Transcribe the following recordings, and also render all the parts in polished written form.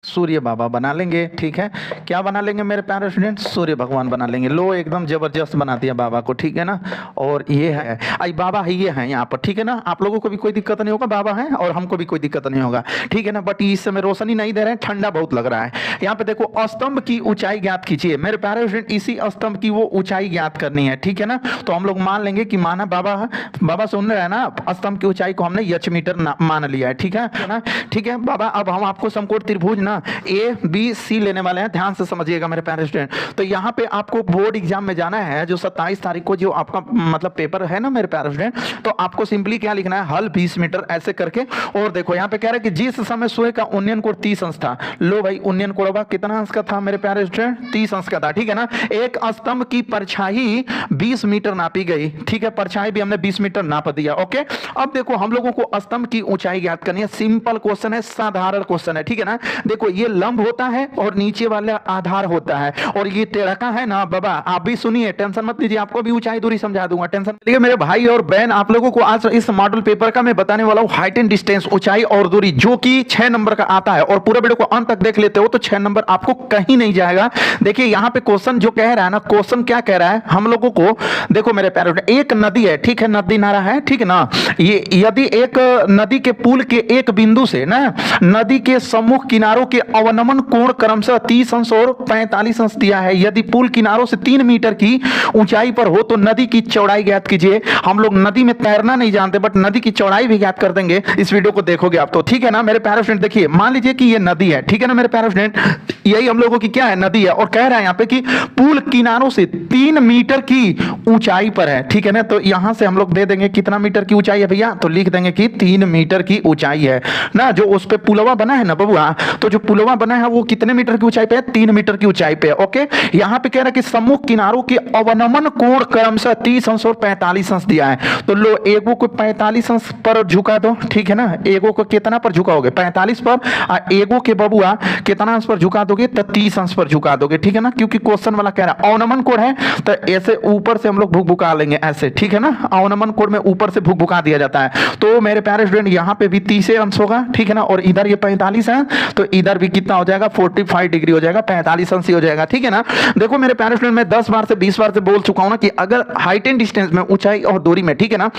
सूर्य बाबा बना लेंगे। ठीक है, क्या बना लेंगे मेरे प्यारे स्टूडेंट? सूर्य भगवान बना लेंगे। लो एकदम जबरदस्त बना दिया बाबा को, ठीक है ना। और ये है आई बाबा है, ये है यहाँ पर, ठीक है ना। आप लोगों को भी कोई दिक्कत नहीं होगा, बाबा है और हमको भी कोई दिक्कत नहीं होगा, ठीक है ना। बट इस समय रोशनी नहीं दे रहे हैं, ठंडा बहुत लग रहा है। यहाँ पे देखो स्तंभ की ऊंचाई ज्ञात कीजिए मेरे प्यारे स्टूडेंट। इसी स्तंभ की वो ऊंचाई ज्ञात करनी है, ठीक है ना। तो हम लोग मान लेंगे कि माना बाबा बाबा सुन रहे हैं ना, स्तंभ की ऊंचाई को हमने एच मीटर मान लिया है, ठीक है ना। ठीक है बाबा, अब हम आपको समकोण त्रिभुज ना ए बी सी लेने वाले हैं, ध्यान से समझिएगा मेरे प्यारे स्टूडेंट। तो यहाँ पे आपको बोर्ड एग्जाम में जाना है जो 27 तारीख को जो आपका मतलब पेपर है ना मेरे प्यारे स्टूडेंट, तो आपको सिंपली क्या लिखना है, हल 20 मीटर ऐसे करके। और देखो यहाँ पे कह रहा है कि जिस समय सूर्य का उन्नयन कोण 30 अंश था, लो भाई उन्नयन कोण कितना अंश का था मेरे प्यारे स्टूडेंट? 30 अंश का था, ठीक है ना। एक स्तंभ की परछाई 20 मीटर नापी गई, ठीक है, परछाई भी हमने 20 मीटर नाप दिया। ओके, अब देखो हम लोगों को स्तंभ की ऊंचाई ज्ञात करनी है। सिंपल क्वेश्चन है, साधारण क्वेश्चन है, ठीक है ना। देखो ये लंब होता है और नीचे वाला आधार होता है, और ये टेढ़ा का है ना बाबा। आप भी सुनिए, टेंशन मत लीजिए, आपको भी ऊंचाई दूरी समझा दूंगा, टेंशन मत लीजिए मेरे भाई और बहन। आप लोगों को आज इस मॉडल पेपर का मैं बताने वाला हूं हाइट एंड डिस्टेंस, ऊंचाई और दूरी, जो कि 6 नंबर का आता है। और पूरे वीडियो को अंत तक देख लेते हो तो 6 नंबर आपको कहीं नहीं जाएगा। देखिए यहाँ पे क्वेश्चन जो कह रहा है ना, क्वेश्चन क्या कह रहा है हम लोगों को, देखो मेरे प्यारे, एक नदी है, ठीक है, नदी नारा है, ठीक है ना। ये यदि एक नदी के पुल के एक बिंदु से ना नदी के सम्मुख किनारों के अवनमन कोण क्रमशः 30 अंश और 45 अंश दिया है। यदि पुल किनारों से 3 मीटर की ऊंचाई पर हो तो नदी की चौड़ाई ज्ञात कीजिए। हम लोग नदी में तैरना नहीं जानते, बट नदी की चौड़ाई भी ज्ञात कर देंगे, इस वीडियो को देखोगे आप तो, ठीक है ना मेरे प्यारे स्टूडेंट। देखिए मान लीजिए कि ये नदी है, ठीक है ना मेरे प्यारे स्टूडेंट, यही हम लोगों की क्या है, नदी है। और कह रहा है यहाँ पे कि पुल किनारों से 3 मीटर की ऊंचाई पर है, ठीक है ना। तो यहां से हम लोग दे देंगे कितना मीटर की ऊंचाई है भैया, तो लिख देंगे कि 3 मीटर की ऊंचाई है ना। जो उस पे पुलवा बना है ना बबुआ, तो जो पुलवा बना है वो कितने मीटर की ऊंचाई पे है? 3 मीटर की ऊंचाई पे। ओके, यहां पे कह रहा है कि सम्मुख किनारों के अवनमन कोण क्रमशः 30 अंश और 45 अंश दिया है। तो लो एगो को 45 अंश पर झुका दो, ठीक है ना। एगो को कितना पर झुकाओगे? 45 पर। एगो के बबुआ कितना अंश पर झुका दोगे? तो 30 अंश पर झुका दोगे, ठीक है ना, क्योंकि क्वेश्चन वाला कह रहा है अवनमन कोण है, तो ऐसे ऊपर से हम लोग भुक-भुका लेंगे ऐसे, ठीक है ना। अवनमन कोण में ऊपर से भुक-भुका दिया जाता है। तो मेरे प्यारे स्टूडेंट यहाँ पे भी 30 अंश होगा, ठीक है ना। और इधर ये 45 है, तो इधर भी कितना हो जाएगा? 45 डिग्री हो जाएगा, 45 अंश हो जाएगा, ठीक है ना। देखो मेरे प्यारे स्टूडेंट, मैं 10 बार से 20 बार से बोल चुका हूं ना कि अगर हाइट एंड डिस्टेंस में, ऊंचाई और दूरी में, ठीक है ना,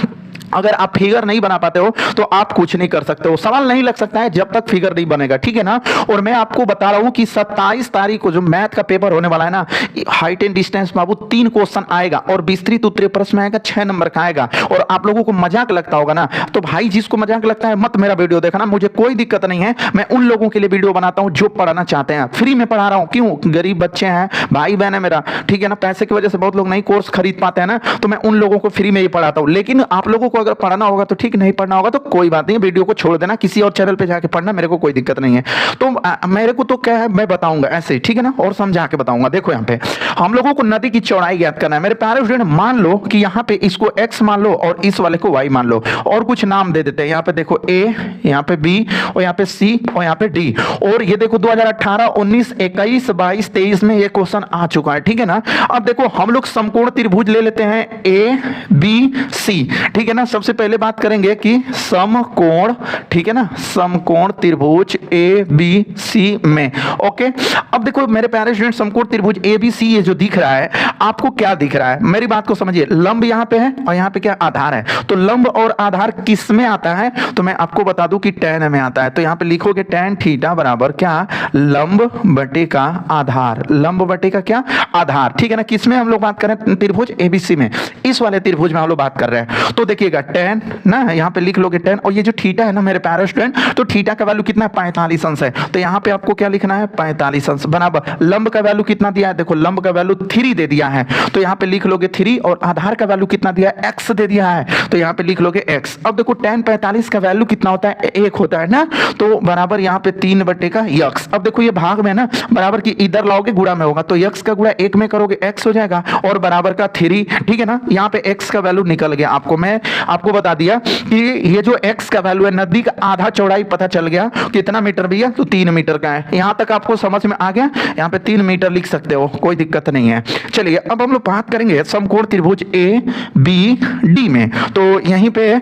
अगर आप फिगर नहीं बना पाते हो तो आप कुछ नहीं कर सकते हो। सवाल नहीं लग सकता है जब तक फिगर नहीं बनेगा, ठीक है ना। और मैं आपको बता रहा हूं कि 27 तारीख को जो मैथ का पेपर होने वाला है ना, height and distance Babu 3 question आएगा और विस्तृत उत्तरीय प्रश्न आएगा, 6 नंबर का आएगा। और आप लोगों को मजाक लगता होगा ना, तो भाई जिसको मजाक लगता है मत मेरा वीडियो देखना, मुझे कोई दिक्कत नहीं है। मैं उन लोगों के लिए वीडियो बनाता हूं जो पढ़ना चाहते हैं, फ्री में पढ़ा रहा हूं। क्यों? गरीब बच्चे हैं, भाई बहन है मेरा, ठीक है ना। पैसे की वजह से बहुत लोग नहीं कोर्स खरीद पाते हैं ना, तो मैं उन लोगों को फ्री में ही पढ़ाता हूं। लेकिन आप लोगों को अगर पढ़ना होगा तो ठीक, नहीं पढ़ना होगा तो कोई बात नहीं, वीडियो को छोड़ देना, किसी और चैनल पे जाके पढ़ना, मेरे को कोई दिक्कत नहीं है। तो मेरे को तो क्या है, मैं बताऊंगा ऐसे, ठीक है ना, और समझा के बताऊंगा। देखो यहाँ पे हम लोगों को नदी की चौड़ाई ज्ञात करना है मेरे प्यारे स्टूडेंट। मान लो कि यहाँ पे इसको x मान लो और इस वाले को y मान लो, और कुछ नाम दे देते हैं। यहाँ पे देखो a, यहाँ पे b, और यहाँ पे c, और यहाँ पे d। और ये देखो 2018, 19, 21, 22, 23 में ये क्वेश्चन आ चुका है, ठीक है ना। अब देखो हम लोग समकोण त्रिभुज ले लेते हैं a b c, ठीक है ना। सबसे पहले बात करेंगे कि समकोण, ठीक है ना, समकोण त्रिभुज ए बी सी में। ओके, अब देखो मेरे प्यारे स्टूडेंट, समकोण त्रिभुज ए बी सी ये जो दिख रहा है आपको, क्या दिख रहा है मेरी बात को समझिए। लंब यहाँ पे है और यहाँ पे क्या आधार है, तो लंब और आधार किस में आता है, तो मैं आपको बता दूं कि tan में आता है। तो यहाँ पे लिखोगे tan थीटा बराबर क्या, लंब बटे का आधार, लंब बटे का क्या, आधार, ठीक है ना। किसमें हम लोग बात कर रहे हैं? त्रिभुज एबीसी में, इस वाले त्रिभुज में हम लोग बात कर रहे हैं। तो देखिएगा tan ना, यहाँ पे लिख लोगे tan, और ये जो थीटा है ना मेरे प्यारे स्टूडेंट, तो थीटा का वैल्यू कितना है? 45 अंश है। तो यहाँ पे आपको क्या लिखना है? 45 अंश बराबर लंब का वैल्यू कितना दिया है? देखो लंब का वैल्यू 3 दे दिया है, तो यहाँ पे लिख लोगे 3, और आधार का वैल्यू कितना दिया है? x दे दिया है, तो यहाँ पे लिख लोगे x। अब देखो tan 45 का वैल्यू कितना होता है? 1 होता है ना, तो बराबर यहाँ पे 3 बटे का x। अब देखो ये भाग में ना बराबर की इधर लाओगे गुणा में होगा, तो x का गुणा 1 में करोगे x हो जाएगा, और बराबर का 3, ठीक है ना। यहाँ पे x का वैल्यू निकल गया आपको, मैं आपको बता दिया कि ये जो x का वैल्यू है, नदी का आधा चौड़ाई पता चल गया कितना मीटर भैया, तो 3 मीटर का है। यहां तक आपको समझ में आ गया, यहां पे 3 मीटर लिख सकते हो, कोई दिक्कत नहीं है। चलिए अब हम लोग बात करेंगे समकोण त्रिभुज ए बी डी में। तो यहीं पे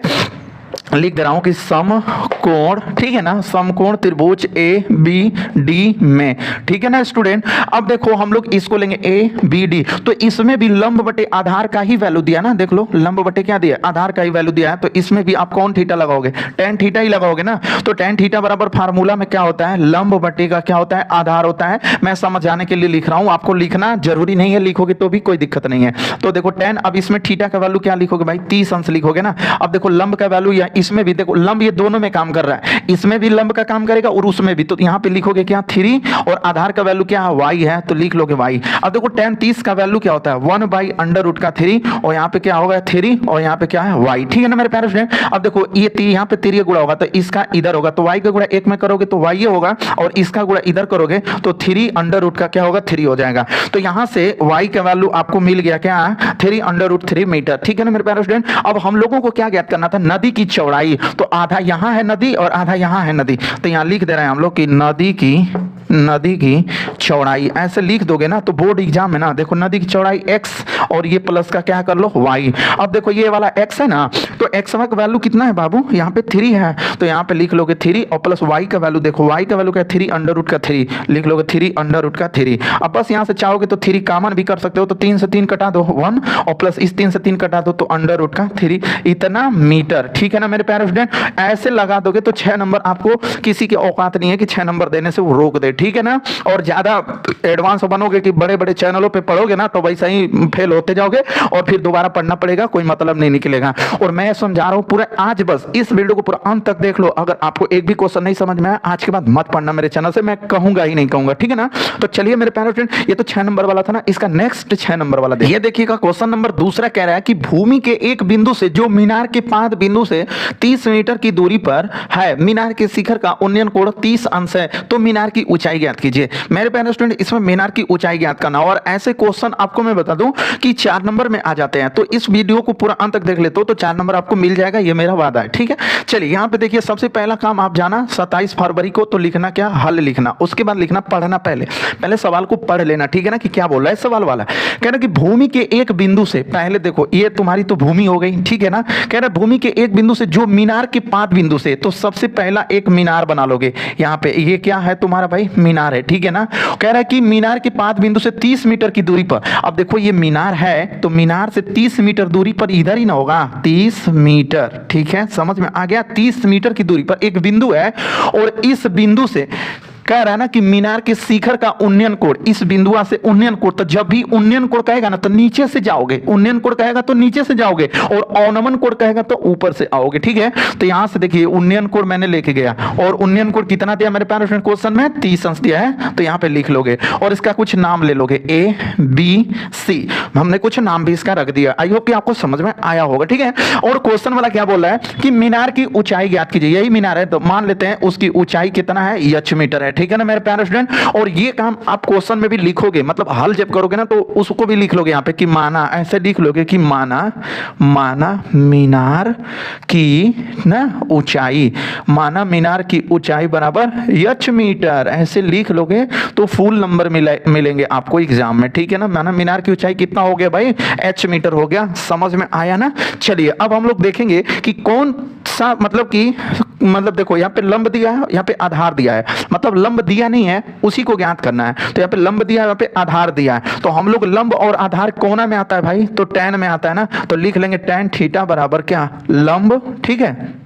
लिख दे रहा हूं कि समकोण, ठीक है ना, समकोण त्रिभुज ए बी डी में, ठीक है ना स्टूडेंट। अब देखो हम लोग इसको लेंगे ए बी डी, तो इसमें भी लंब बटे आधार का ही वैल्यू दिया ना, देख लो लंब बटे क्या दिया, आधार का ही वैल्यू दिया है, तो इसमें भी आप कौन थीटा लगाओगे, टेन थीटा ही लगाओगे ना। तो टेन थीटा बराबर फार्मूला में क्या होता है, लंब बटे का क्या होता है, आधार होता है। मैं समझाने के लिए लिख रहा हूं, आपको लिखना जरूरी नहीं है, लिखोगे तो भी कोई दिक्कत नहीं है। तो देखो टेन, अब इसमें थीटा का वैल्यू क्या लिखोगे भाई, 30 अंश लिखोगे ना। अब देखो लंब का वैल्यू या इसमें भी देखो, लंब ये दोनों में काम कर रहा है, इसमें भी लंब का काम करेगा और उसमें भी, तो यहां पे लिखोगे क्या 3, और आधार का वैल्यू क्या है y है, तो लिख लोगे y। अब देखो tan 30 का वैल्यू क्या होता है 1/√3, और यहां पे क्या होगा 3, और यहां पे क्या है y, ठीक है ना मेरे प्यारे स्टूडेंट। अब देखो ये यहां पे 3 गुणा होगा तो इसका इधर होगा, तो y का गुणा 1 में करोगे तो y होगा, और इसका गुणा इधर करोगे तो 3 का क्या होगा 3 हो जाएगा। तो यहां से y का वैल्यू आपको मिल गया क्या 3/3 मीटर, ठीक है ना मेरे प्यारे स्टूडेंट। अब हम लोगों को क्या ज्ञात करना था, नदी की चौड़ाई, तो आधा यहां है नदी और आधा यहां है नदी, तो यहां लिख दे रहे हैं हम लोग कि नदी की चौड़ाई, ऐसे लिख दोगे ना तो बोर्ड एग्जाम में ना देखो नदी की चौड़ाई x और ये प्लस का क्या कर लो y। अब देखो ये वाला x है ना, तो x का वैल्यू कितना है बाबू, यहाँ पे 3 है, तो यहाँ पे लिख लोगे 3, और प्लस y का वैल्यू देखो, y का वैल्यू क्या है 3/3, लिख लोगे 3/3। अब बस यहाँ से चाहोगे तो 3 कॉमन भी कर सकते हो, तो 3 से 3 कटा दो 1, और प्लस इस 3 से 3 कटा दो तो √3 इतना मीटर, ठीक है ना मेरे प्यारे स्टूडेंट। ऐसे लगा दोगे तो 6 नंबर, आपको किसी की औकात नहीं है कि 6 नंबर देने से वो रोक दे, ठीक है ना। और ज्यादा एडवांस बनोगे कि बड़े बड़े चैनलों पे पढ़ोगे ना तो वैसा ही फेल होते जाओगे और फिर दोबारा पढ़ना पड़ेगा, कोई मतलब नहीं निकलेगा। और मैं समझा रहा हूं पूरा, आज बस इस वीडियो को पूरा अंत तक देख लो, अगर आपको एक भी क्वेश्चन नहीं समझ में आया आज के बाद मत पढ़ना मेरे चैनल से, मैं कहूंगा ही नहीं कहूंगा, ठीक है ना। तो चलिए मेरे प्यारे फ्रेंड, ये तो 6 नंबर वाला था ना, इसका नेक्स्ट 6 नंबर वाला ये देखिएगा। क्वेश्चन नंबर दूसरा कह रहा है कि भूमि के एक बिंदु से जो मीनार के 5 बिंदु से 30 मीटर की दूरी पर है, मीनार के शिखर का उन्नयन कोण 30 अंश है, तो मीनार की ऊंचाई ज्ञात कीजिए। मेरे प्यारे स्टूडेंट, इसमें मीनार की ऊंचाई ज्ञात करना, और ऐसे क्वेश्चन आपको मैं बता दूं कि 4 नंबर में आ जाते हैं, तो इस वीडियो को पूरा अंत तक देख लेते हो तो 4 नंबर आपको मिल जाएगा, ये मेरा वादा है, ठीक है। चलिए यहाँ पे देखिए, सबसे पहला काम आप जाना 27 फरवरी को, तो लिखना क्या, हल लिखना, उसके बाद लिखना पढ़ना, पहले सवाल को पढ़ लेना, ठीक है ना, कि क्या बोल रहा है सवाल वाला। कह रहा कि भूमि के एक बिंदु से, पहले देखो ये तुम्हारी तो भूमि हो गई, ठीक है ना। कह रहा भूमि के एक बिंदु से जो मीनार के 5 बिंदु से, तो सबसे पहला एक मीनार बना लोगे यहाँ पे, ये क्या है तुम्हारा भाई मीनार है, ठीक है ना। कह रहा है कि मीनार के 5 बिंदु से 30 मीटर की दूरी पर, अब देखो ये मीनार है तो मीनार से 30 मीटर दूरी पर इधर ही ना होगा 30 मीटर, ठीक है, समझ में आ गया। 30 मीटर की दूरी पर एक बिंदु है, और इस बिंदु से कह रहा है ना कि मीनार के शिखर का उन्नयन कोण, इस बिंदुआ से उन्नयन कोण, तो जब भी उन्नयन कोण कहेगा ना तो नीचे से जाओगे, उन्नयन कोण कहेगा तो नीचे से जाओगे, और अवनमन कोण कहेगा तो ऊपर से आओगे, ठीक है। तो यहां से देखिए उन्नयन कोण मैंने लेके गया, और उन्नयन कोण कितना दिया मेरे प्यारे फ्रेंड, क्वेश्चन में 30 अंश दिया है, तो यहाँ पे लिख लोगे, और इसका कुछ नाम ले लोगे ABC, हमने कुछ नाम भी इसका रख दिया। आई होप कि आपको समझ में आया होगा, ठीक है। और क्वेश्चन वाला क्या बोल रहा है कि मीनार की ऊंचाई ज्ञात कीजिए, यही मीनार है तो मान लेते हैं उसकी ऊंचाई कितना है, h मीटर है, ठीक है ना मेरे प्यारे स्टूडेंट। और ये काम आप क्वेश्चन में भी लिखोगे, मतलब हल जब करोगे ना तो उसको भी लिख लोगे यहाँ पे कि माना, ऐसे लिख लोगे कि माना मीनार की ना ऊंचाई, माना मीनार की ऊंचाई बराबर h मीटर, ऐसे लिख लोगे तो फुल नंबर मिलेंगे आपको एग्जाम में, ठीक है ना। माना मीनार की ऊंचाई कितना हो गया भाई, h मीटर हो गया, समझ में आया ना। चलिए अब हम लोग देखेंगे कि कौन सा, मतलब देखो यहाँ पे लंब दिया है, यहाँ पे आधार दिया है, मतलब लंब दिया नहीं है उसी को ज्ञात करना है, तो यहाँ पे लंब दिया है, यहाँ पे आधार दिया है, तो हम लोग लंब और आधार कोना में आता है भाई, तो tan में आता है ना, तो लिख लेंगे tan थीटा बराबर क्या, लंब, ठीक है,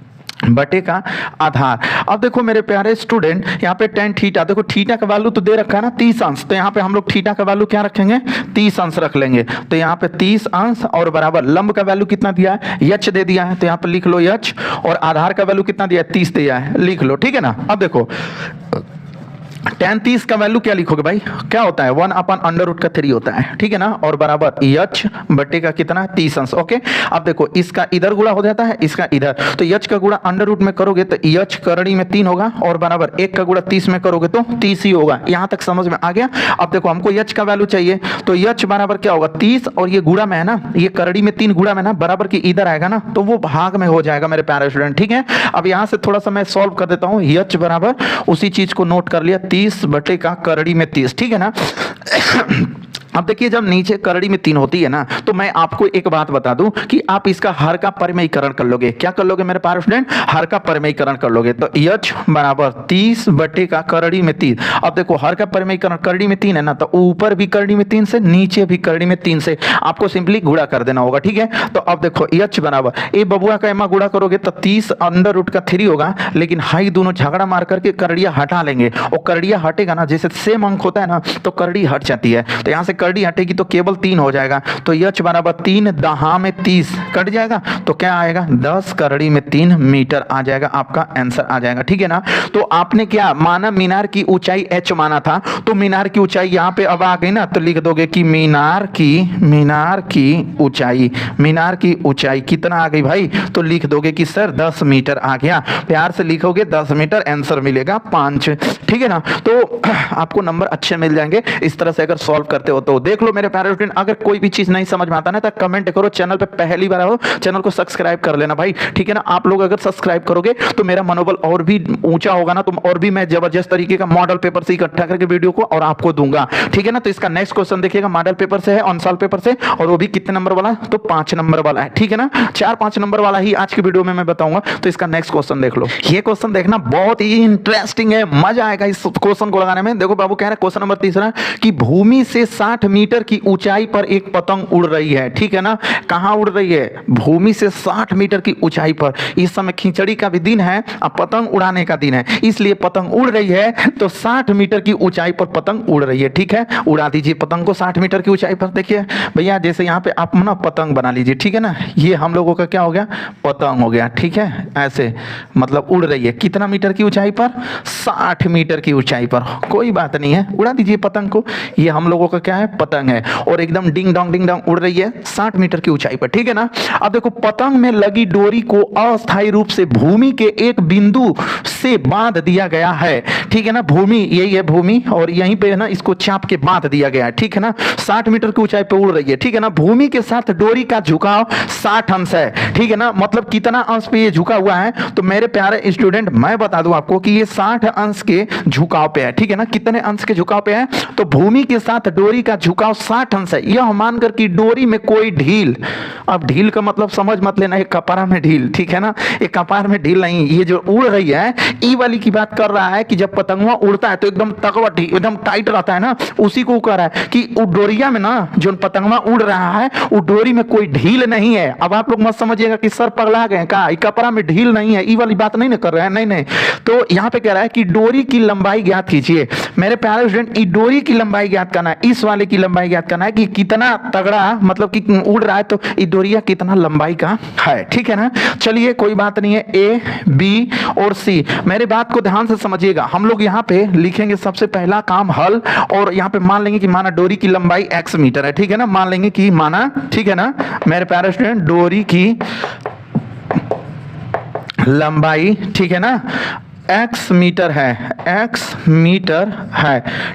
बटे का आधार। अब देखो मेरे प्यारे स्टूडेंट, यहाँ पे tan थीटा, देखो थीटा का वैल्यू तो दे रखा है ना 30 अंश, तो यहाँ पे हम लोग थीटा का वैल्यू क्या रखेंगे, 30 अंश रख लेंगे, तो यहाँ पे 30 अंश, और बराबर लंब का वैल्यू कितना दिया है, h दे दिया है, तो यहाँ पे लिख लो h, और आधार का वैल्यू कितना दिया है, 30 दिया है, लिख लो, ठीक है ना। अब देखो tan 30 का वैल्यू क्या लिखोगे भाई, क्या होता है 1/√3 होता है, ठीक है ना, और बराबर h बटे का कितना 30 अंश, ओके। अब देखो इसका इधर गुणा हो जाता है, इसका इधर, तो h का गुणा अंडर में करोगे तो h करड़ी में 3 होगा, और बराबर 1 का गुणा 30 में करोगे तो 30 ही होगा। यहां तक समझ में आ गया। अब देखो हमको h का वैल्यू चाहिए, तो h बराबर क्या होगा 30, और ये गुणा में है ना, ये करड़ी में 3 गुणा में ना, बराबर की इधर आएगा ना, तो वो भाग में हो जाएगा मेरे प्यारे स्टूडेंट, ठीक है। अब यहां से थोड़ा सा मैं सॉल्व कर देता हूं, h बराबर उसी चीज को नोट कर लिया 30 बटे का करड़ी में 30, ठीक है ना। अब देखिए जब नीचे करड़ी में 3 होती है ना, तो मैं आपको एक बात बता दूं कि आप इसका हर का परिमेयीकरण कर लोगे। क्या कर लोगे मेरे प्यारे स्टूडेंट? हर का परिमेयीकरण कर लोगे। तो h बराबर 30 बटे का करड़ी में 3। अब देखो हर का परिमेयीकरण करड़ी में 3 है ना, तो ऊपर भी करड़ी में 3 से, नीचे भी करड़ी में 3 से आपको सिंपली गुणा कर देना होगा, ठीक है। तो अब देखो h बराबर ए बबुआ का एमा गुणा करोगे तो 30 अंडर रूट का 3 होगा, लेकिन हाई दोनों झगड़ा मार करके करड़िया हटा लेंगे, और करड़िया हटेगा ना, जैसे सेम अंक होता है ना तो करड़ी हट जाती है। तो यहाँ से करड़ी हटेगी तो केवल 3 हो जाएगा। तो h बराबर 3 दहा में 30 कट जाएगा, तो क्या आएगा 10 करड़ी में 3 मीटर आ जाएगा, आपका आंसर आ जाएगा, ठीक है ना। तो आपने क्या माना, मीनार की ऊंचाई h माना था, तो मीनार की ऊंचाई यहाँ पे अब आ गई ना, तो लिख दोगे कि मीनार की ऊंचाई कितना आ गई भाई, तो लिख दोगे कि सर 10 मीटर आ गया। प्यार से लिखोगे 10 मीटर, आंसर मिलेगा 5, ठीक है ना। तो आपको नंबर अच्छे मिल जाएंगे इस तरह से अगर सॉल्व करते हो तो। देख लो मेरे प्यारे स्टूडेंट, अगर कोई भी चीज नहीं समझ में आता ना तो कमेंट करो, चैनल पे पहली बार आओ चैनल को सब्सक्राइब कर लेना भाई, ठीक है ना। आप लोग अगर सब्सक्राइब करोगे तो मेरा मनोबल और भी ऊंचा होगा ना, तो और भी मैं जबरदस्त तरीके का मॉडल पेपर से इकट्ठा करके वीडियो को और आपको दूंगा, ठीक है ना। तो इसका नेक्स्ट क्वेश्चन देखिएगा, मॉडल पेपर से है, ऑन साल पेपर से, और वो भी कितने नंबर वाला, तो 5 नंबर वाला है, ठीक है ना। 4-5 नंबर वाला ही आज की वीडियो में मैं बताऊंगा। तो इसका नेक्स्ट क्वेश्चन देख लो, ये क्वेश्चन देखना बहुत ही इंटरेस्टिंग है, मजा आएगा इस क्वेश्चन को लगाने में। देखो बाबू कह रहा है क्वेश्चन नंबर 3 कि भूमि से 60 मीटर की ऊंचाई पर एक पतंग उड़ रही है, ठीक है ना। कहां उड़ रही है? भूमि से 60 मीटर की ऊंचाई पर। इस समय खिचड़ी का भी दिन है और पतंग उड़ाने का दिन है, इसलिए पतंग उड़ रही है। तो 60 मीटर की ऊंचाई पर पतंग उड़ रही है, ठीक है। उड़ा दीजिए पतंग को 60 मीटर की ऊंचाई पर। देखिए भैया जैसे यहाँ पे आप ना पतंग बना लीजिए, ठीक है ना। ये हम लोगों का क्या हो गया, पतंग हो गया, ठीक है। ऐसे मतलब उड़ रही है कितना मीटर की ऊंचाई पर, 60 मीटर की ऊंचाई पर। कोई बात नहीं है, उड़ा दीजिए पतंग को। ये हम लोगों का क्या है, पतंग है, और एकदम डिंग डोंग उड़ रही है 60 मीटर की ऊंचाई पर, ठीक है ना। अब देखो पतंग में लगी डोरी को अस्थायी रूप से भूमि के एक बिंदु से बांध दिया गया है, ठीक है ना। भूमि यही है भूमि, और यहीं पे है ना इसको चाप के बांध दिया गया है, ठीक है ना। 60 मीटर की ऊंचाई पर उड़ रही है, ठीक है ना। भूमि के साथ डोरी का झुकाव 60 अंश है, ठीक है ना। मतलब कितना अंश पे ये झुका हुआ है, तो मेरे प्यारे स्टूडेंट मैं बता दूं आपको कि ये 60 अंश के झुकाव पे है, ठीक है ना। कितने अंश के झुकाव पे है, तो भूमि के साथ डोरी का झुकाव 60 अंश है। यह मानकर कि डोरी में कोई ढील, अब ढील का मतलब समझ मत लेना ये कपारा में ढील, ठीक है ना। ये कपार में ढील नहीं, ये जो उड़ रही है ई वाली की बात कर रहा है कि जब पतंगवा उड़ता है तो एकदम तकवा एकदम टाइट रहता है ना, उसी को कह रहा है कि डोरिया में ना जो पतंगवा उड़ रहा है वो डोरी में कोई ढील नहीं है। अब आप लोग मत समझिएगा कि सर पगला गए का, कपड़ा में ढील नहीं है, ई वाली बात नहीं ना कर रहे हैं, नहीं। तो यहाँ पे कह रहा है कि डोरी की लंबाई ज्ञात कीजिए। मेरे प्यारे स्टूडेंट ई डोरी की लंबाई ज्ञात करना है, इस वाले की लंबाई ज्ञात करना है कि कितना तगड़ा मतलब कि उड़ रहा है, तो ई डोरिया कितना लंबाई का है, ठीक है ना। चलिए कोई बात नहीं है, ए बी और सी। मेरे बात को ध्यान से समझिएगा, हम लोग यहाँ पे लिखेंगे सबसे पहला काम हल, और यहाँ पे मान लेंगे कि माना डोरी की लंबाई x मीटर है, ठीक है ना। मान लेंगे कि माना, ठीक है ना मेरे प्यारे स्टूडेंट, डोरी की लंबाई, ठीक है ना, x मीटर है,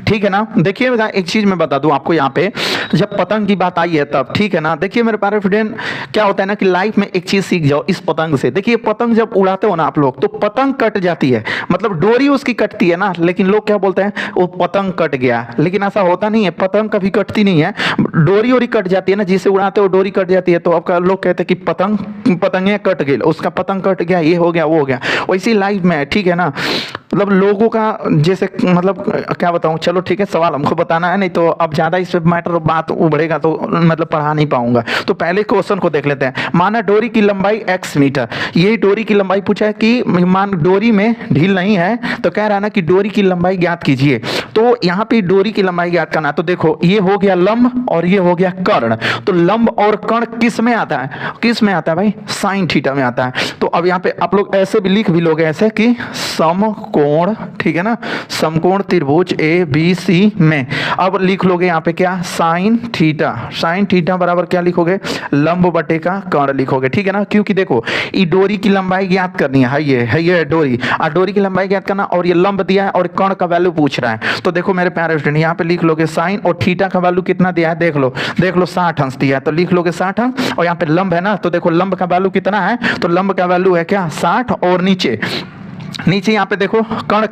ठीक है ना। देखिए एक चीज मैं बता दूं आपको, यहाँ पे जब पतंग की बात आई है तब, ठीक है ना। देखिए मेरे प्यारे फ्रेंड क्या होता है ना कि लाइफ में एक चीज सीख जाओ इस पतंग से। देखिए पतंग जब उड़ाते हो ना आप लोग, तो पतंग कट जाती है, मतलब डोरी उसकी कटती है ना, लेकिन लोग क्या बोलते हैं वो पतंग कट गया, लेकिन ऐसा होता नहीं है, पतंग कभी कटती नहीं है, डोरी ओरी कट जाती है ना, जिसे उड़ाते हो डोरी कट जाती है। तो अब लोग कहते हैं कि पतंगे कट गई, उसका पतंग कट गया, ये हो गया वो हो गया। वैसी लाइफ में ठीक है ना, मतलब लोगों का जैसे मतलब क्या बताऊं, चलो ठीक है सवाल हमको बताना है, नहीं तो अब ज्यादा इस पे मैटर बात उभरेगा तो मतलब पढ़ा नहीं पाऊंगा। तो पहले क्वेश्चन को देख लेते हैं। माना डोरी की लंबाई x मीटर, यही डोरी की लंबाई पूछा है कि मान डोरी में ढील नहीं है, तो कह रहा है ना कि डोरी की लंबाई ज्ञात कीजिए। तो यहाँ पे डोरी की लंबाई ज्ञात करना, तो देखो ये हो गया लंब और ये हो गया कर्ण। तो लंब और कर्ण किस में आता है, किस में आता है भाई, साइन थीटा में आता है। तो अब यहाँ पे आप लोग ऐसे भी लिख भी लोगे ऐसे कि समकोण, ठीक है ना, समकोण त्रिभुज ए बी सी में। अब लिख लोगे यहाँ पे क्या, साइन थीटा, साइन थीटा बराबर क्या लिखोगे, लंब बटे का कर्ण लिखोगे, ठीक है ना। क्योंकि देखो ये डोरी की लंबाई ज्ञात करनी है, ये डोरी, और डोरी की लंबाई ज्ञात करना, और ये लंब दिया है और कर्ण का वैल्यू पूछ रहा है। तो देखो मेरे प्यारे स्टूडेंट यहाँ पे लिख लोगे साइन, और थीटा का वैल्यू कितना दिया है, देख लो 60 अंश दिया है, तो लिख लोगे 60 अंश। और यहाँ पे लंब है ना, तो देखो लंब का वैल्यू कितना है, तो लंब का वैल्यू है क्या 60, और नीचे नीचे यहाँ पे देखो कर्ण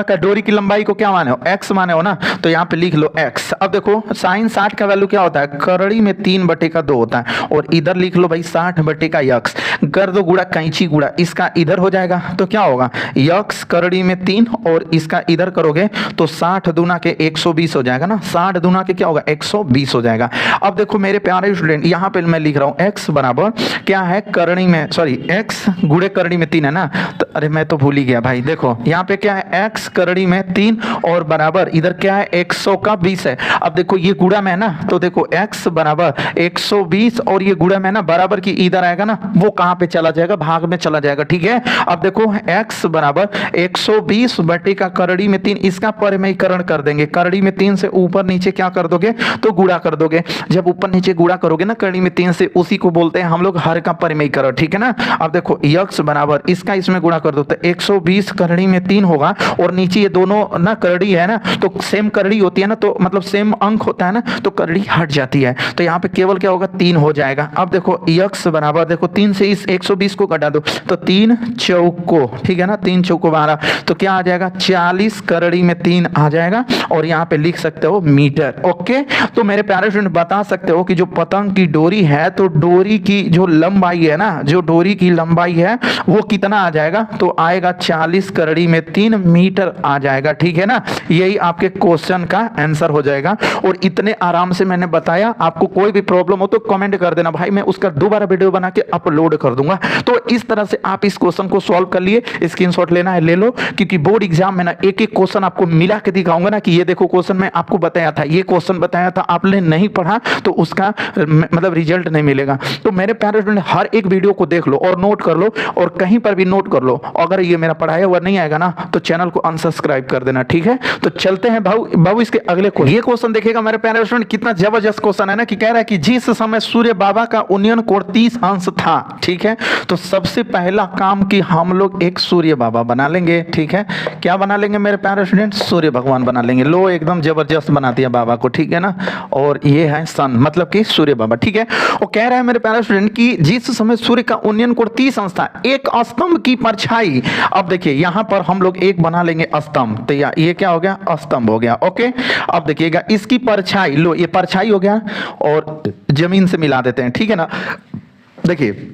का डोरी की लंबाई को क्या माने हो, x माने हो ना, तो यहाँ पे लिख लो x। अब देखो साइन 60 का वैल्यू क्या होता है, करड़ी में 3/2 होता है, और इधर लिख लो भाई 60/x। कर दो गुड़ा, कैंची गुड़ा, इसका इधर हो जाएगा तो क्या होगा, x करड़ी में 3 और इसका इधर करोगे तो 60 दूना के 120 हो जाएगा ना, 60 दूना के क्या होगा 120 हो जाएगा। अब देखो मेरे प्यारे स्टूडेंट, यहाँ पे मैं लिख रहा हूँ x बराबर क्या है, करड़ी में सॉरी x गुड़े करड़ी में 3 है ना, तो अरे मैं तो भूल ही गया भाई। देखो यहाँ पे क्या है, x करड़ी में 3 और बराबर इधर क्या है 120 है। अब देखो ये गुड़ा में है ना, तो देखो x बराबर 120 और ये गुड़ा में ना बराबर की इधर आएगा ना, वो कहाँ पे चला जाएगा, भाग में चला जाएगा। ठीक है, अब देखो x बराबर 120 बटे का करड़ी में 3, इसका परिमेयीकरण कर देंगे। करड़ी में 3 से ऊपर नीचे क्या कर दोगे, तो गुड़ा कर दोगे। जब ऊपर नीचे गुड़ा करोगे ना करड़ी में 3 से, उसी को बोलते हैं हम लोग हर का परिमेयीकरण। ठीक है ना, अब देखो x बराबर इसका इसमें गुणा कर दो तो 120 करड़ी में 3 होगा, और नीचे ये दोनों ना करड़ी है ना, तो सेम करड़ी होती है ना, तो मतलब सेम अंक होता है ना, तो करड़ी हट जाती है, तो यहाँ पे केवल क्या होगा 3 हो जाएगा। अब देखो x बराबर देखो 3 से इस 120 को घटा दो तो 3 चौको, ठीक है ना, 3 चौको 12, तो क्या आ जाएगा 40 करड़ी में 3 आ जाएगा, और यहाँ पे लिख सकते हो मीटर। ओके, तो मेरे प्यारे स्टूडेंट बता सकते हो कि जो पतंग की डोरी है, तो डोरी की जो लंबाई है ना, जो डोरी की लंबाई है वो कितना आ जाएगा, तो आएगा 40 करड़ी में 3 मीटर आ जाएगा। ठीक है ना, यही आपके क्वेश्चन का आंसर हो जाएगा। और इतने आराम से मैंने बताया, आपको कोई भी प्रॉब्लम हो तो कमेंट कर देना भाई, मैं उसका दोबारा वीडियो बना के अपलोड कर दूंगा। तो इस तरह से आप इस क्वेश्चन को सॉल्व कर लिए, स्क्रीनशॉट लेना है ले लो, क्योंकि बोर्ड एग्जाम में ना एक एक क्वेश्चन आपको मिला के दिखाऊंगा ना, कि ये देखो क्वेश्चन मैं आपको बताया था, ये क्वेश्चन बताया था, आपने नहीं पढ़ा तो उसका मतलब रिजल्ट नहीं मिलेगा। तो मेरे प्यारे स्टूडेंट हर एक वीडियो को देख लो और नोट कर लो, और कहीं पर भी नोट कर लो। अगर ये मेरा पढ़ाया हुआ नहीं आएगा ना, तो चैनल को अनसब्सक्राइब कर देना। ठीक है, तो चलते हैं बाबू इसके अगले को। ये क्वेश्चन देखिएगा मेरे प्यारे स्टूडेंट, कितना जबरदस्त क्वेश्चन है ना, कि कह रहा है कि जिस समय सूर्य बाबा का उन्नयन कोण 30 अंश था, ठीक है, तो सबसे पहला काम कि हम लोग एक सूर्य बाबा बना लेंगे। ठीक है, क्या बना लेंगे मेरे प्यारे स्टूडेंट, सूर्य भगवान बना लेंगे। लो एकदम जबरदस्त बना दिया बाबा को, ठीक है ना, और ये है सन मतलब कि सूर्य बाबा। ठीक है, वो कह रहा है मेरे प्यारे स्टूडेंट कि जिस समय सूर्य का उन्नयन कोण 30 अंश था, एक स्तंभ की परछाई, अब देखिए यहां पर हम लोग एक बना लेंगे स्तंभ, तो ये क्या हो गया, स्तंभ हो गया। ओके, अब देखिएगा इसकी परछाई, लो ये परछाई हो गया, और जमीन से मिला देते हैं। ठीक है ना, देखिए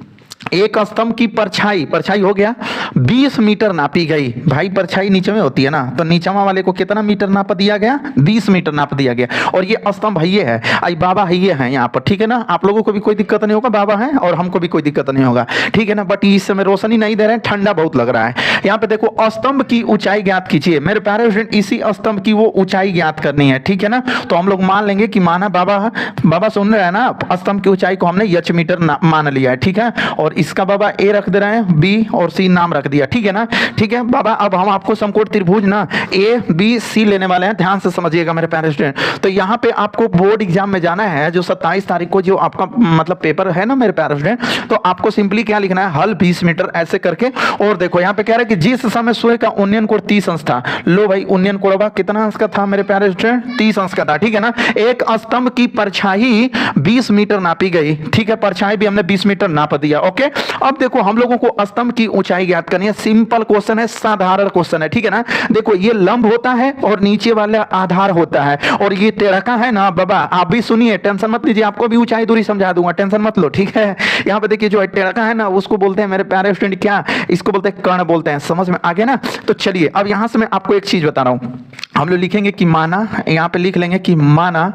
एक स्तंभ की परछाई हो गया 20 मीटर नापी गई। भाई परछाई नीचे में होती है ना, तो नीचवा वाले को कितना मीटर नाप दिया गया, 20 मीटर नाप दिया गया। और ये स्तंभ ये है, आई बाबा ये है यहाँ पर। ठीक है ना, आप लोगों को भी कोई दिक्कत नहीं होगा, बाबा है और हमको भी कोई दिक्कत नहीं होगा। ठीक है ना, बट इस समय रोशनी नहीं दे रहे हैं, ठंडा बहुत लग रहा है। यहाँ पे देखो स्तंभ की ऊंचाई ज्ञात कीजिए मेरे प्यारे स्टूडेंट, इसी स्तंभ की वो ऊंचाई ज्ञात करनी है। ठीक है ना, तो हम लोग मान लेंगे कि माना बाबा सुन रहे हैं ना, स्तंभ की ऊंचाई को हमने h मीटर मान लिया है। ठीक है, और इसका बाबा ए रख दे रहे हैं, बी और सी नाम रख दिया। ठीक है ना, ठीक है बाबा, अब हम आपको समकोण त्रिभुज ना ए बी सी लेने वाले हैं, ध्यान से समझिएगा मेरे प्यारे स्टूडेंट। तो यहाँ पे आपको बोर्ड एग्जाम में जाना है, जो 27 तारीख को जो आपका मतलब पेपर है ना मेरे प्यारे स्टूडेंट, तो आपको सिंपली क्या लिखना है, हल 20 मीटर ऐसे करके। और देखो यहाँ पे कह रहा है कि जिस समय सूर्य का उन्नयन कोण 30 अंश था, लो भाई उन्नयन कोण कितना अंश का था मेरे प्यारे स्टूडेंट, 30 अंश का था। ठीक है ना, एक स्तंभ की परछाई 20 मीटर नापी गई। ठीक है, परछाई भी हमने 20 मीटर नाप दिया। ओके, अब देखो हम लोगों को स्तंभ की ऊंचाई ज्ञात करनी है। सिंपल क्वेश्चन है, साधारण क्वेश्चन है। ठीक है ना, देखो ये लंब होता है और नीचे वाला आधार होता है, और ये टेढ़का है ना बाबा, आप भी सुनिए, टेंशन मत लीजिए, आपको भी ऊंचाई दूरी समझा दूंगा, टेंशन मत लो। ठीक है, यहाँ पे देखिए जो टेढ़का है ना, उसको बोलते हैं मेरे प्यारे स्टूडेंट, क्या इसको बोलते हैं, कर्ण बोलते हैं। समझ में आ गया ना, तो चलिए अब यहां से मैं आपको एक चीज बता रहा हूं, हम लोग लिखेंगे कि माना, यहाँ पे लिख लेंगे कि माना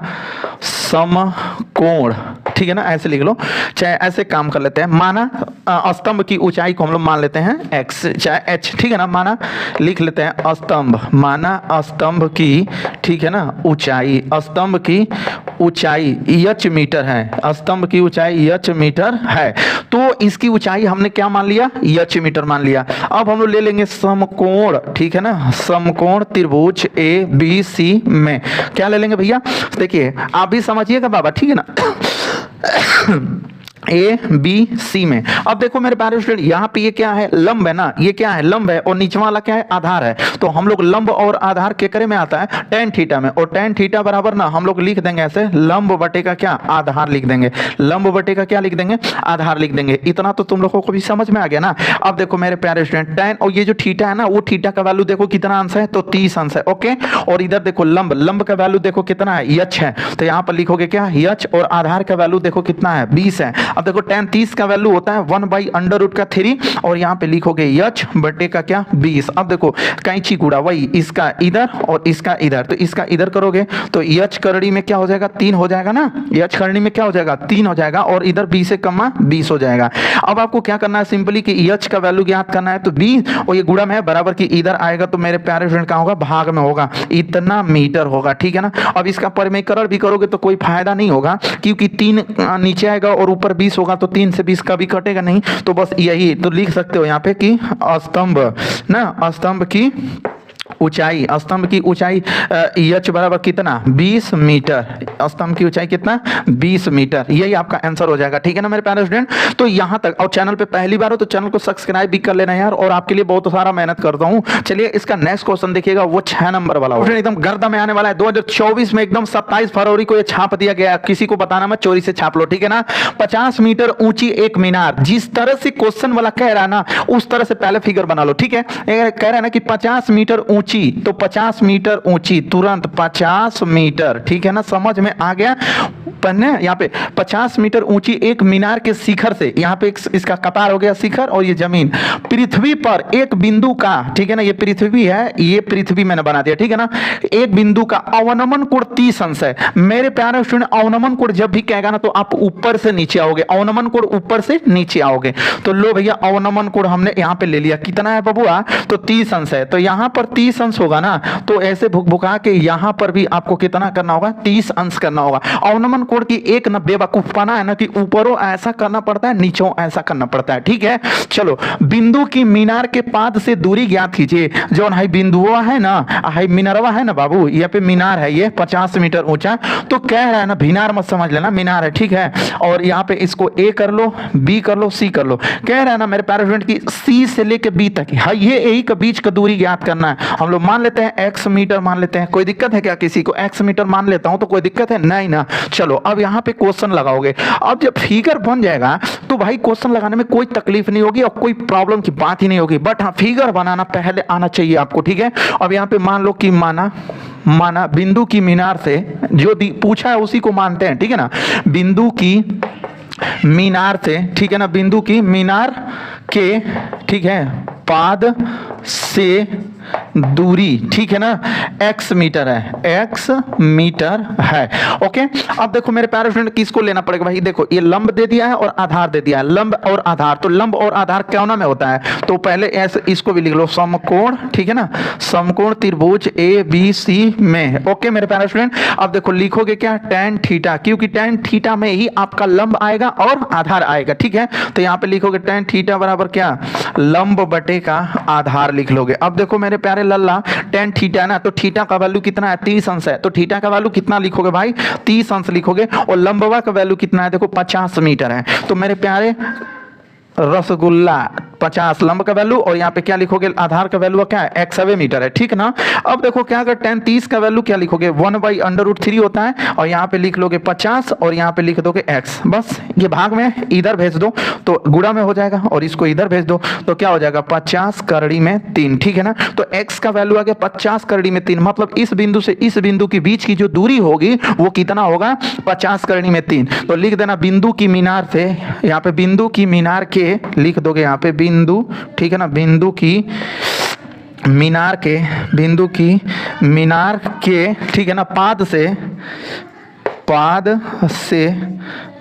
समकोण। ठीक है ना, ऐसे लिख लो, चाहे ऐसे काम कर लेते हैं, माना स्तंभ की ऊंचाई को हम लोग मान लेते हैं x चाहे h। ठीक है ना, माना लिख लेते हैं स्तंभ, माना स्तंभ की, ठीक है ना, ऊंचाई, स्तंभ की ऊंचाई h मीटर है, स्तंभ की ऊंचाई h मीटर है, तो इसकी ऊंचाई हमने क्या मान लिया, h मीटर मान लिया। अब हम लोग ले लेंगे समकोण। ठीक है ना, समकोण त्रिभुज ए बी सी में क्या ले लेंगे भैया, देखिए आप भी समझिएगा बाबा। ठीक है ना, ए बी सी में। अब देखो मेरे प्यारे स्टूडेंट, यहाँ पे ये क्या है, लंब है ना, ये क्या है, लंब है, और नीचे वाला क्या है, आधार है। तो हम लोग लंब और आधार के करे में आता है tan थीटा में, और tan थीटा बराबर ना हम लोग लिख देंगे ऐसे, लंब बटे का क्या, आधार लिख देंगे, लंब बटे का क्या लिख देंगे, आधार लिख देंगे। इतना तो तुम लोगों को भी समझ में आ गया ना। अब देखो मेरे प्यारे स्टूडेंट, tan और ये जो थीटा है ना, वो थीटा का वैल्यू देखो कितना अंश है, तो 30 अंश है। ओके, और इधर देखो लंब, लंब का वैल्यू देखो कितना है, यच है, तो यहाँ पर लिखोगे क्या, यच, और आधार का वैल्यू देखो कितना है, 20 है। अब देखो tan 30 का वैल्यू होता है 1/√3, और यहाँ पे लिखोगे यच बटे का क्या, 20। अब देखो कैंची कूड़ा, वही इसका इधर और इसका इधर, तो इसका इधर करोगे तो यच करड़ी में क्या हो जाएगा, 3 हो जाएगा ना, यच करड़ी में क्या हो जाएगा, 3 हो जाएगा, और इधर 20 से कमा 20 हो जाएगा। अब आपको क्या करना है, सिंपली कि यच का वैल्यू ज्ञात करना है, तो 20 और ये गुणा में है बराबर की इधर आएगा, तो मेरे प्यारे फ्रेंड कहाँ होगा, भाग में होगा, इतना मीटर होगा, ठीक है ना। अब इसका परिमेयकरण भी करोगे तो कोई फायदा नहीं होगा, क्योंकि 3 नीचे आएगा और ऊपर 20 होगा, तो 3 से 20 का भी कटेगा नहीं, तो बस यही तो लिख सकते हो यहाँ पे कि स्तंभ ना, स्तंभ की ऊंचाई, स्तंभ की ऊंचाई यच बराबर कितना, 20 मीटर, स्तंभ की ऊंचाई कितना, 20 मीटर, यही आपका आंसर हो जाएगा, ठीक है ना मेरे प्यारे स्टूडेंट। तो यहाँ तक, और चैनल पे पहली बार हो तो चैनल को सब्सक्राइब भी कर लेना यार, और आपके लिए बहुत सारा मेहनत करता हूँ। चलिए इसका नेक्स्ट क्वेश्चन देखिएगा, वो 6 नंबर वाला हो, एकदम गर्दा में आने वाला है। 2024 में एकदम 27 फरवरी को ये छाप दिया गया, किसी को बताना मत, चोरी से छाप लो, ठीक है ना। 50 मीटर ऊंची एक मीनार, जिस तरह से क्वेश्चन वाला कह रहा है ना, उस तरह से पहले फिगर बना लो, ठीक है। कह रहा है ना कि 50 मीटर ऊंची, तो 50 मीटर ऊंची, तुरंत 50 मीटर, ठीक है ना, समझ में आ गया। पन्ने यहाँ पे 50 मीटर ऊंची एक मीनार के शिखर से, यहाँ पे इसका कपार हो गया शिखर, और ये जमीन, पृथ्वी पर एक बिंदु का, ठीक है ना, ये पृथ्वी है, ये पृथ्वी मैंने बना दिया, ठीक है ना, एक बिंदु का अवनमन कोण 30 अंश है। मेरे प्यारे स्टूडेंट, अवनमन कोण जब भी कहेगा ना, तो आप ऊपर से नीचे आओगे, अवनमन कोण ऊपर से नीचे आओगे। तो लो भैया, अवनमन कोण हमने यहाँ पे ले लिया, कितना है बबुआ, तो 30 अंश है, तो यहाँ पर 30 अंश होगा ना, तो ऐसे भुक-भुका के यहाँ पर भी आपको कितना करना होगा, 30 अंश करना होगा। अवनमन कोण की एक न बेवकूफपना है ना, कि ऊपरों ऐसा करना पड़ता है, नीचों ऐसा करना पड़ता है, ठीक है। चलो, बिंदु की मीनार के पाद से दूरी ज्ञात कीजिए। जो हाई बिंदुआ है ना, हाई मीनारवा है ना बाबू, यहाँ पे मीनार है, ये 50 मीटर ऊंचा, तो कह रहा है ना, मीनार मत समझ लेना, मीनार है, ठीक है। और यहाँ पे इसको ए कर लो, बी कर लो, सी कर लो। कह रहा है ना मेरे प्यारे फ्रेंड की सी से लेके बी तक, हाँ, ये ए के बीच का दूरी ज्ञात करना है। हम लोग मान लेते हैं x मीटर मान लेते हैं, कोई दिक्कत है क्या किसी को, x मीटर मान लेता हूं, तो कोई दिक्कत है नहीं ना। चलो, अब यहाँ पे क्वेश्चन लगाओगे। अब जब फिगर बन जाएगा तो भाई क्वेश्चन लगाने में कोई तकलीफ नहीं होगी और कोई प्रॉब्लम की बात ही नहीं होगी, बट हाँ, फिगर बनाना पहले आना चाहिए आपको, ठीक है। अब यहाँ पे मान लो कि माना बिंदु की मीनार से, जो पूछा है उसी को मानते हैं, ठीक है ना, बिंदु की मीनार से, ठीक है ना, बिंदु की मीनार के, ठीक है, पाद से दूरी, ठीक है ना, x मीटर है, x मीटर है। ओके, अब देखो मेरे प्यारे फ्रेंड, किसको लेना पड़ेगा भाई, देखो ये लंब दे दिया है और आधार दे दिया है, लंब और आधार, तो लंब और आधार कोना में होता है, तो पहले ऐसे इसको भी लिख लो, समकोण, ठीक है ना, समकोण त्रिभुज ए बी सी में। ओके मेरे प्यारे फ्रेंड, अब देखो लिखोगे क्या, tan थीटा, क्योंकि tan थीटा में ही आपका लंब आएगा और आधार आएगा, ठीक है। तो यहाँ पे लिखोगे tan थीटा बराबर क्या, लंब बटे का आधार लिख लोगे। अब देखो मेरे प्यारे लल्ला, tan थीटा ना, तो थीटा का वैल्यू कितना है, 30 अंश है, तो थीटा का वैल्यू कितना लिखोगे भाई, 30 अंश लिखोगे, और लंबवा का वैल्यू कितना है, देखो 50 मीटर है। तो मेरे प्यारे रसगुल्ला 50 लंब का वैल्यू, और यहाँ पे क्या लिखोगे, आधार का वैल्यू क्या है, x मीटर है, ठीक ना। अब देखो क्या अगर tan 30 का वैल्यू क्या लिखोगे, 1/√3 होता है, और यहाँ पे लिख लोगे 50 और यहाँ पे लिख दोगे x, बस ये भाग में इधर भेज दो तो गुणा में हो जाएगा, और इसको इधर भेज दो तो क्या हो जाएगा, 50 करड़ी में 3, ठीक है ना। तो x का वैल्यू आ गया 50 करड़ी में 3, मतलब इस बिंदु से इस बिंदु के बीच की जो दूरी होगी वो कितना होगा, 50 करड़ी में 3। तो लिख देना बिंदु की मीनार से, यहाँ पे बिंदु की मीनार के लिख दोगे, यहाँ पे बिंदु, ठीक है ना, बिंदु की मीनार के, बिंदु की मीनार के, ठीक है ना, पाद से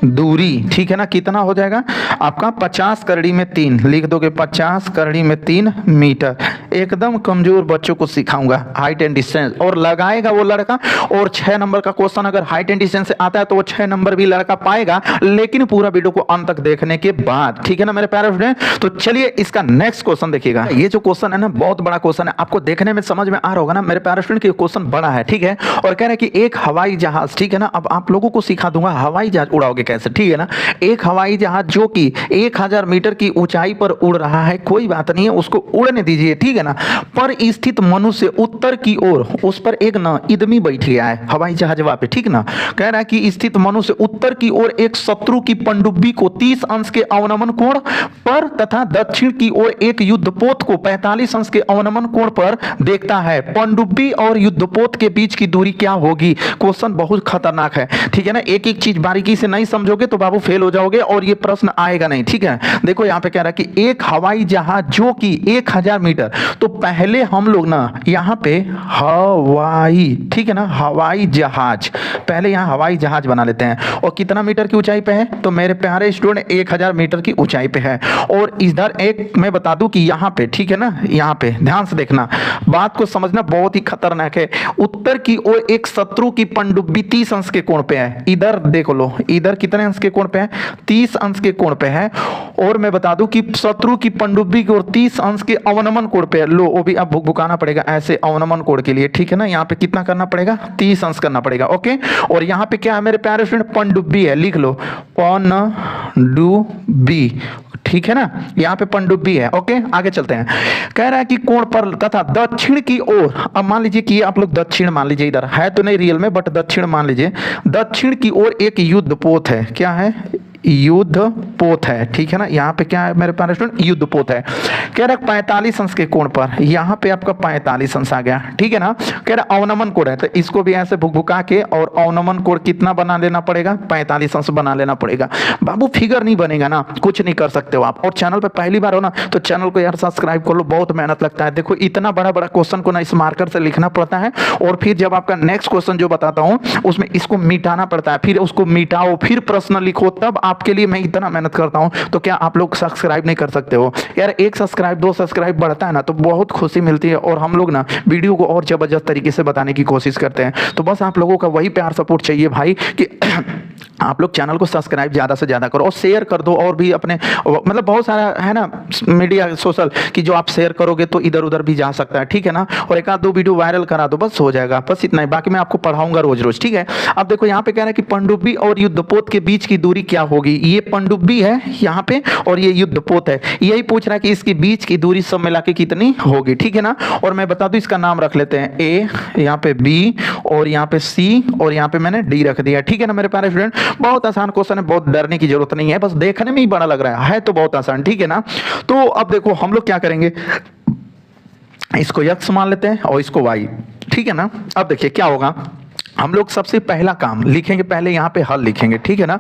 दूरी, ठीक है ना, कितना हो जाएगा आपका, 50 करड़ी में 3 लिख दोगे, 50 करड़ी में 3 मीटर। एकदम कमजोर बच्चों को सिखाऊंगा हाइट एंड डिस्टेंस, और लगाएगा वो लड़का। और 6 नंबर का क्वेश्चन अगर हाइट एंड डिस्टेंस से आता है तो वो 6 नंबर भी लड़का पाएगा, लेकिन पूरा वीडियो को अंत तक देखने के बाद, ठीक है ना मेरे प्यारे स्टूडेंट। तो चलिए इसका नेक्स्ट क्वेश्चन देखिएगा। ये जो क्वेश्चन है ना बहुत बड़ा क्वेश्चन है, आपको देखने में समझ में आ रहा होगा ना मेरे प्यारे स्टूडेंट कि क्वेश्चन बड़ा है, ठीक है। और कह रहे हैं कि एक हवाई जहाज, ठीक है ना, अब आप लोगों को सिखा दूंगा हवाई जहाज उड़ाओगे कैसे, ठीक है ना। एक हवाई जहाज जो कि 1000 मीटर की ऊंचाई पर उड़ रहा है, कोई बात नहीं है, उसको उड़ने दीजिए, ठीक है ना। पर स्थित मनुष्य उत्तर की ओर, उस पर एक ना इदमी बैठ गया है हवाई जहाज वहां पे, ठीक ना। कह रहा है कि स्थित मनुष्य उत्तर की ओर एक शत्रु की पनडुब्बी को 30 अंश के अवनमन कोण पर तथा दक्षिण की ओर एक युद्धपोत को 45 अंश के अवनमन कोण पर देखता है। पनडुब्बी और युद्धपोत के बीच की दूरी क्या होगी? क्वेश्चन बहुत खतरनाक है, ठीक है ना। एक एक चीज बारीकी से नहीं समझोगे तो बाबू फेल हो जाओगे और ये प्रश्न आएगा नहीं, ठीक है। देखो यहाँ पे कह रहा है कि एक हवाई जहाज जो कि 1000 मीटर, तो पहले हम लोग ना यहाँ पे हवाई, ठीक है ना, हवाई जहाज, पहले यहाँ हवाई जहाज बना लेते हैं। और कितना मीटर की ऊंचाई पे है? तो मेरे प्यारे स्टूडेंट 1000 मीटर की ऊंचाई पे है। और इधर एक मैं बता दूं कि यहाँ पे, ठीक है ना, यहाँ पे ध्यान से देखना, बात को समझना, बहुत ही खतरनाक है। उत्तर की ओर एक शत्रु की पनडुब्बी 30 अंश के कोण पे है। इधर देखो लो, इधर कितने अंश के कोण पे है? 30 अंश के कोण पे है। और मैं बता दूं कि शत्रु की पनडुब्बी की ओर 30 अंश के अवनमन कोण पे है। लो वो भी अब भुकाना पड़ेगा ऐसे अवनमन कोण के लिए, ठीक है ना। यहाँ पे कितना करना पड़ेगा? 30 अंश करना पड़ेगा, ओके। और यहाँ पे क्या है मेरे प्यारे स्टूडेंट? पनडुब्बी है, लिख लो पनडुब्बी, ठीक है ना, यहाँ पे पनडुब्बी है, ओके। आगे चलते हैं। कह रहा है कि कोण पर तथा दक्षिण की ओर, अब मान लीजिए कि आप लोग दक्षिण मान लीजिए, इधर है तो नहीं रियल में बट दक्षिण मान लीजिए, दक्षिण की ओर एक युद्धपोत है। क्या है? युद्धपोत है, ठीक है ना। यहाँ पे क्या है मेरे प्यारे स्टूडेंट? युद्धपोत है। कह रहा है 45 अंश के कोण पर, यहाँ पे आपका 45 अंश आ गया, ठीक है ना। कह रहा अवनमन कोण है, तो इसको भी ऐसे भुका के, और अवनमन कोण कितना बना लेना पड़ेगा? 45 अंश बना लेना पड़ेगा। बाबू फिगर नहीं बनेगा ना, कुछ नहीं कर सकते हो आप। और चैनल पे पहली बार हो ना तो चैनल को यार सब्सक्राइब कर लो, बहुत मेहनत लगता है। देखो इतना बड़ा बड़ा क्वेश्चन को ना इस मार्कर से लिखना पड़ता है, और फिर जब आपका नेक्स्ट क्वेश्चन जो बताता हूँ उसमें इसको मिटाना पड़ता है, फिर उसको मिटाओ, फिर प्रश्न लिखो, तब आपके लिए मैं इतना मेहनत करता हूं। तो क्या आप लोग सब्सक्राइब नहीं कर सकते हो यार? एक सब्सक्राइब 2 सब्सक्राइब बढ़ता है ना तो बहुत खुशी मिलती है, और हम लोग ना वीडियो को और जबरदस्त तरीके से बताने की कोशिश करते हैं। तो बस आप लोगों का वही प्यार सपोर्ट चाहिए भाई कि आप लोग चैनल को सब्सक्राइब ज़्यादा से ज़्यादा करो और शेयर कर दो। और भी अपने मतलब बहुत सारा है ना मीडिया सोशल कि जो आप शेयर करोगे तो इधर उधर भी जा सकता है, ठीक है ना। और एक आध 2 वीडियो वायरल करा दो, बस हो जाएगा, बस इतना ही। बाकी मैं आपको पढ़ाऊंगा रोज रोज, ठीक है। अब देखो यहाँ पे कह रहा है कि पनडुब्बी और युद्धपोत के बीच की दूरी क्या होगी? ये पनडुब्बी है यहाँ पे और ये युद्धपोत है, यही पूछ रहा है कि इसके बीच की दूरी सब मिला के कितनी होगी, ठीक है ना। और मैं बता दूं इसका नाम रख लेते हैं ए, यहाँ पे बी, और यहाँ पे सी, और यहाँ पे मैंने डी रख दिया, ठीक है ना मेरे प्यारे स्टूडेंट। बहुत आसान क्वेश्चन है, बहुत डरने की जरूरत नहीं है, बस देखने में ही बड़ा लग रहा है तो बहुत आसान, ठीक है ना। तो अब देखो हम लोग क्या करेंगे, इसको x मान लेते हैं और इसको y, ठीक है ना। अब देखिए क्या होगा, हम लोग सबसे पहला काम लिखेंगे, पहले यहाँ पे हल लिखेंगे, ठीक है ना।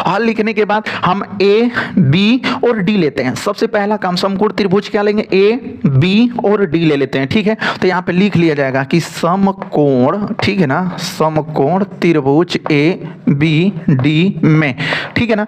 हल लिखने के बाद हम ए, बी और डी लेते हैं। सबसे पहला काम समकोण त्रिभुज क्या लेंगे? ए, बी और डी ले लेते हैं, ठीक है। तो यहाँ पे लिख लिया जाएगा कि समकोण, ठीक है ना, समकोण त्रिभुज ए बी डी में, ठीक है ना।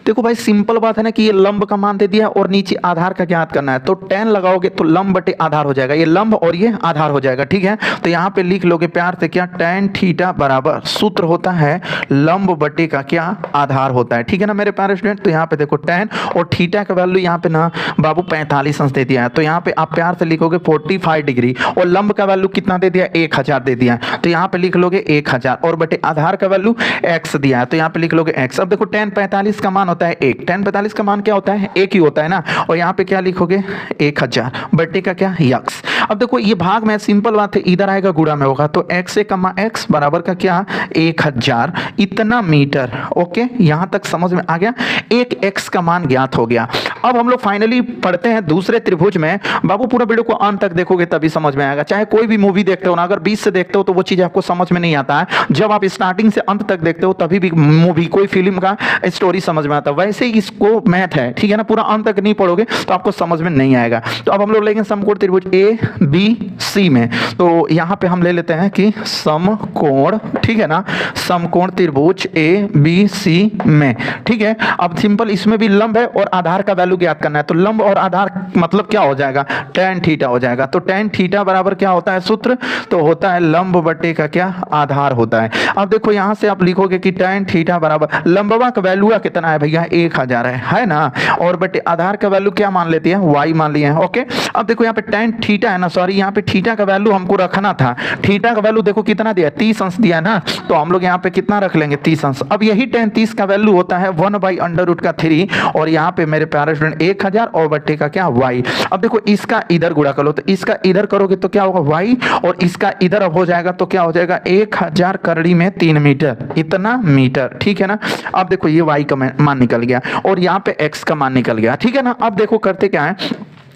देखो भाई सिंपल बात है ना कि ये लंब का मान दे दिया और नीचे आधार का ज्ञात करना है, तो tan लगाओगे तो लंब बटे आधार हो जाएगा, ये लंब और ये आधार हो जाएगा, ठीक है। तो यहाँ पे लिख लोगे प्यार से क्या? tan थीटा बराबर सूत्र होता है लंब बटे का क्या? आधार होता है, ठीक है ना मेरे प्यारे स्टूडेंट। तो यहाँ पे देखो tan और थीटा का वैल्यू यहाँ पे ना बाबू 45 अंश दे दिया है, तो यहाँ पे आप प्यार से लिखोगे 45 डिग्री, और लंब का वैल्यू कितना दे दिया? 1000 दे दिया है, तो यहाँ पे लिख लोगे 1000, और बटे आधार का वैल्यू x दिया है, तो यहाँ पे लिख लोगे x। अब देखो tan 45 का मान होता है 1, tan 45 का मान क्या होता है? 1 ही होता है ना, और यहाँ पे क्या लिखोगे? 1000 बटे का क्या? x। अब देखो ये भाग में सिंपल बात है, इधर आएगा गुणा में होगा, तो x से कमा x बराबर का क्या? 1000 इतना मीटर, ओके। यहां तक समझ में आ गया, एक x का मान ज्ञात हो गया। अब हम लोग फाइनली पढ़ते हैं दूसरे त्रिभुज में। बाबू पूरा वीडियो को अंत तक देखोगे तभी समझ में आएगा। चाहे कोई भी मूवी देखते हो ना, अगर 20 से देखते हो तो वो चीज आपको समझ में नहीं आता है, जब आप स्टार्टिंग से अंत तक देखते हो तभी भी मूवी कोई फिल्म का स्टोरी समझ में आता है। वैसे ही इसको मैथ है, ठीक है ना, पूरा अंत तक नहीं पढ़ोगे तो आपको समझ में नहीं आएगा। तो अब हम लोग लेंगे समकोण त्रिभुज ए बी सी में, तो यहाँ पे हम ले लेते हैं कि समकोण, ठीक है ना, समकोण त्रिभुज ए बी सी में, ठीक है। अब सिंपल इसमें भी लंब है और आधार का वैल्यू वैल्यू ज्ञात करना है, तो लंब और आधार मतलब क्या हो जाएगा, tan थीटा हो जाएगा। तो tan थीटा बराबर क्या होता है सूत्र, तो होता है लंब बटे का क्या, आधार होता है। अब देखो यहां से आप लिखोगे कि tan थीटा बराबर लंबवा का वैल्यू कितना है भैया, 1000 है ना, और बटे आधार का वैल्यू क्या मान लेती है, y मान लिए हैं। ओके, अब देखो यहाँ पे tan थीटा है ना, सॉरी यहाँ पे थीटा का वैल्यू हमको रखना था। थीटा का वैल्यू देखो कितना दिया, 30 अंश दिया ना, तो हम लोग यहाँ पे कितना रख लेंगे, 30 अंश। अब यही tan 30 का वैल्यू होता है 1/√3, और यहाँ पे मेरे प्यारे स्टूडेंट 1000 और बट्टे का क्या, y। अब देखो इसका इधर गुणा करो, तो इसका इधर करोगे तो क्या होगा y, और इसका इधर अब हो जाएगा तो क्या हो जाएगा 1000 करड़ी में 3 मीटर, इतना मीटर, ठीक है ना। अब देखो ये y का मान निकल गया और यहाँ पे x का मान निकल गया, ठीक है ना। अब देखो करते क्या है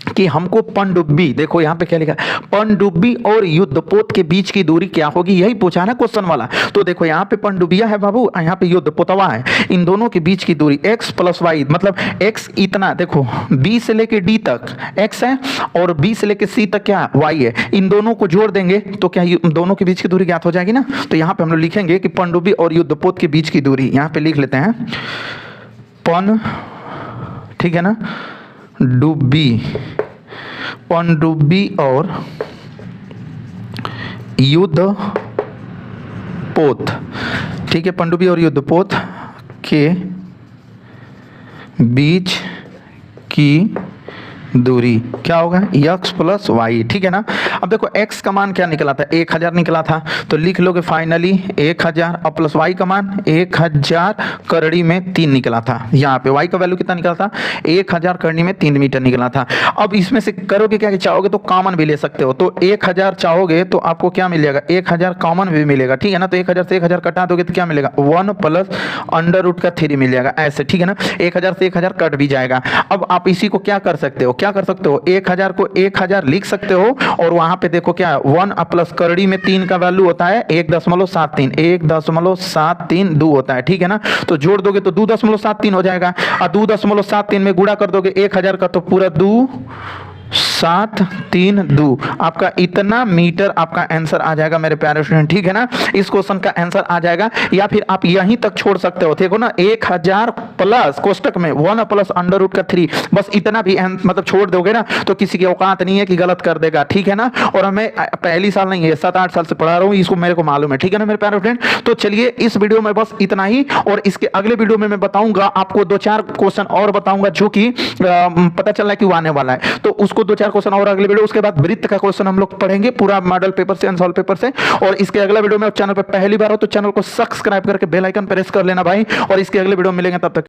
कि हमको पनडुब्बी, देखो यहाँ पे क्या लिखा है, पनडुब्बी और युद्धपोत के बीच की दूरी क्या होगी, यही पूछा है ना क्वेश्चन वाला। तो देखो यहाँ पे पनडुब्बिया है बाबू, यहाँ पे युद्धपोतवा है, इन दोनों के बीच की दूरी x + y, मतलब x इतना, देखो b से लेके d तक x है और b से लेके c तक क्या y है, इन दोनों को जोड़ देंगे तो क्या दोनों के बीच की दूरी ज्ञात हो जाएगी ना। तो यहाँ पे हम लोग लिखेंगे कि पनडुब्बी और युद्धपोत के बीच की दूरी, यहाँ पे लिख लेते हैं पन, ठीक है ना, डुब्बी, पनडुब्बी और युद्धपोत, ठीक है, पनडुब्बी और युद्धपोत के बीच की दूरी क्या होगा, x + y, ठीक है ना। अब देखो x का मान क्या निकला था, 1000 निकला था, तो लिख लोगे फाइनली 1000, अब प्लस y का मान 1000 करड़ी में 3 निकला था। यहाँ पे y का वैल्यू कितना निकला था, 1000 करड़ी में 3 मीटर निकला था। अब इसमें से करोगे क्या, चाहोगे तो कॉमन भी ले सकते हो, तो 1000 चाहोगे तो आपको क्या मिलेगा, 1000 कॉमन भी मिलेगा, ठीक है ना। तो 1000 से 1000 कटा दोगे तो क्या मिलेगा, 1 + √3 मिल जाएगा ऐसे, ठीक है ना। 1000 से 1000 कट भी जाएगा। अब आप इसी को क्या कर सकते हो, क्या कर सकते हो, 1000 को 1000 लिख सकते हो, और वहां पे देखो क्या 1 प्लस करड़ी में 3 का वैल्यू होता है 1.73, 1.732 होता है, ठीक है ना। तो जोड़ दोगे तो 2.73 हो जाएगा, और 2.73 में गुणा कर दोगे 1000 का तो पूरा 2.732, आपका इतना मीटर आपका आंसर आ जाएगा मेरे प्यारे स्टूडेंट, ठीक है ना। इस क्वेश्चन का आंसर आ जाएगा, या फिर आप यहीं तक छोड़ सकते हो, देखो ना 1000 प्लस कोष्टक में 1 + √3, बस इतना भी मतलब छोड़ दोगे ना तो किसी की औकात नहीं है कि गलत कर देगा, ठीक है ना। और हमें पहली साल नहीं है, 7-8 साल से पढ़ा रहा हूँ, इसको मेरे को मालूम है, ठीक है ना मेरे प्यारे फ्रेंड। तो चलिए इस वीडियो में बस इतना ही, और इसके अगले वीडियो में मैं बताऊंगा आपको 2-4 क्वेश्चन और बताऊंगा जो कि पता चल रहा है कि वो आने वाला है, तो उसको 2-4 क्वेश्चन और अगले वीडियो, उसके बाद वृत्त का क्वेश्चन हम लोग पढ़ेंगे पूरा मॉडल पेपर से, अनसॉल्व पेपर से। और इसके अगले वीडियो में चैनल पर पहली बार हो तो चैनल को सब्सक्राइब करके बेल आइकन प्रेस कर लेना भाई, और इसके अगले वीडियो में मिलेंगे, तब तक